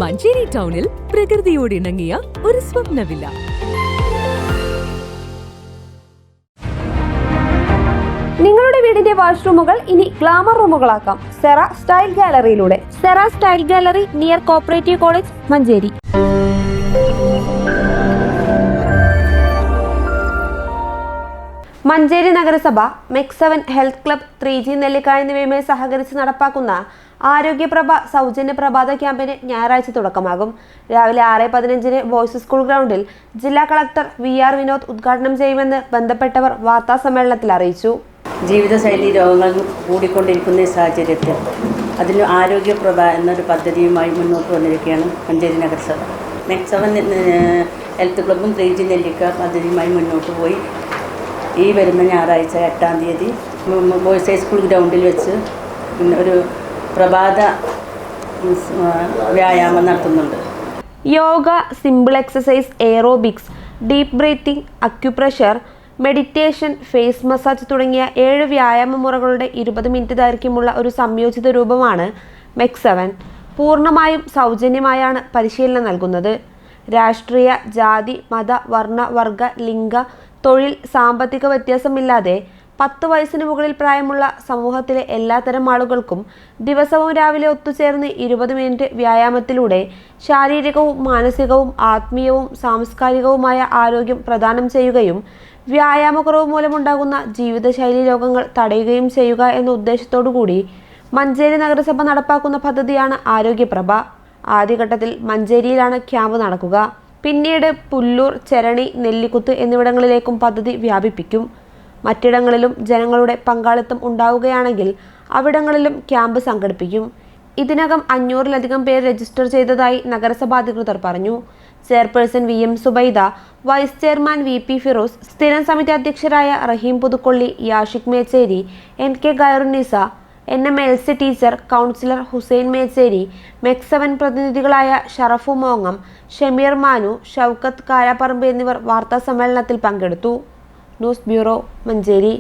മഞ്ചേരി ടൗണിൽ പ്രകൃതിയോട് ഇണങ്ങിയ ഒരു സ്വപ്ന വില്ല. നിങ്ങളുടെ വീടിന്റെ വാഷ്റൂമുകൾ ഇനി ഗ്ലാമർ റൂമുകളാക്കാം സെറ സ്റ്റൈൽ ഗാലറിയിലൂടെ. Sera style gallery near cooperative college, Manjeri. Manjeri നഗരസഭ MEC7 ഹെൽത്ത് ക്ലബ് 3G നെല്ലിക്ക എന്നിവയുമായി സഹകരിച്ച് നടപ്പാക്കുന്ന ആരോഗ്യപ്രഭ സൗജന്യ പ്രഭാത ക്യാമ്പിന് ഞായറാഴ്ച തുടക്കമാകും. രാവിലെ 6:15 ബോയ്സ് സ്കൂൾ ഗ്രൗണ്ടിൽ ജില്ലാ കളക്ടർ VR വിനോദ് ഉദ്ഘാടനം ചെയ്യുമെന്ന് ബന്ധപ്പെട്ടവർ വാർത്താസമ്മേളനത്തിൽ അറിയിച്ചു. ജീവിതശൈലി രോഗങ്ങൾ കൂടിക്കൊണ്ടിരിക്കുന്ന ഈ സാഹചര്യത്തിൽ അതിന് ആരോഗ്യപ്രഭ എന്നൊരു പദ്ധതിയുമായി മുന്നോട്ട് വന്നിരിക്കുകയാണ് മഞ്ചേരി നഗരസഭ. MEC7 ഹെൽത്ത് ക്ലബും 3G നെല്ലിക്ക പദ്ധതിയുമായി മുന്നോട്ട് പോയി ഈ വരുന്ന ഞായറാഴ്ച 8-ാം തീയതി ബോയ്സ് സ്കൂൾ ഗ്രൗണ്ടിൽ വെച്ച് ഒരു പ്രഭാത വ്യായാമം നടത്തുന്നുണ്ട്. Yoga, simple exercise, aerobics, deep breathing, acupressure, meditation, face massage തുടങ്ങിയ 7 വ്യായാമ മുറകളുടെ 20 മിനിറ്റ് ദൈർഘ്യമുള്ള ഒരു സംയോജിത രൂപമാണ് MEC7. പൂർണ്ണമായും സൗജന്യമായാണ് പരിശീലനം നൽകുന്നത്. രാഷ്ട്രീയ, ജാതി, മത, വർണ്ണ, വർഗ, ലിംഗ, തൊഴിൽ, സാമ്പത്തിക വ്യത്യാസമില്ലാതെ 10 വയസ്സിന് മുകളിൽ പ്രായമുള്ള സമൂഹത്തിലെ എല്ലാത്തരം ആളുകൾക്കും ദിവസവും രാവിലെ ഒത്തുചേർന്ന് 20 മിനിറ്റ് വ്യായാമത്തിലൂടെ ശാരീരികവും മാനസികവും ആത്മീയവും സാംസ്കാരികവുമായ ആരോഗ്യം പ്രദാനം ചെയ്യുകയും വ്യായാമക്കുറവ് മൂലമുണ്ടാകുന്ന ജീവിതശൈലി രോഗങ്ങൾ തടയുകയും ചെയ്യുക എന്ന ഉദ്ദേശത്തോടുകൂടി മഞ്ചേരി നഗരസഭ നടപ്പാക്കുന്ന പദ്ധതിയാണ് ആരോഗ്യപ്രഭ. ആദ്യഘട്ടത്തിൽ മഞ്ചേരിയിലാണ് ക്യാമ്പ് നടക്കുക. പിന്നീട് പുല്ലൂർ, ചെരണി, നെല്ലിക്കുത്ത് എന്നിവിടങ്ങളിലേക്കും പദ്ധതി വ്യാപിപ്പിക്കും. മറ്റിടങ്ങളിലും ജനങ്ങളുടെ പങ്കാളിത്തം ഉണ്ടാവുകയാണെങ്കിൽ അവിടങ്ങളിലും ക്യാമ്പ് സംഘടിപ്പിക്കും. ഇതിനകം 500-ലധികം പേർ രജിസ്റ്റർ ചെയ്തതായി നഗരസഭാ അധികൃതർ പറഞ്ഞു. Chairperson VM Subaida, vice chairman VP Firoz, സ്ഥിരം സമിതി അധ്യക്ഷരായ Raheem Puthukkolli, Yashiq Mecheri, NK Gairunnisa, NMLC teacher, councillor Hussain Mecheri, MEC7 പ്രതിനിധികളായ ഷറഫു മോങ്ങം, ഷമീർ മാനു, ഷൗക്കത്ത് കാരാപ്പറമ്പ് എന്നിവർ വാർത്താ സമ്മേളനത്തിൽ പങ്കെടുത്തു. News bureau, Manjeri.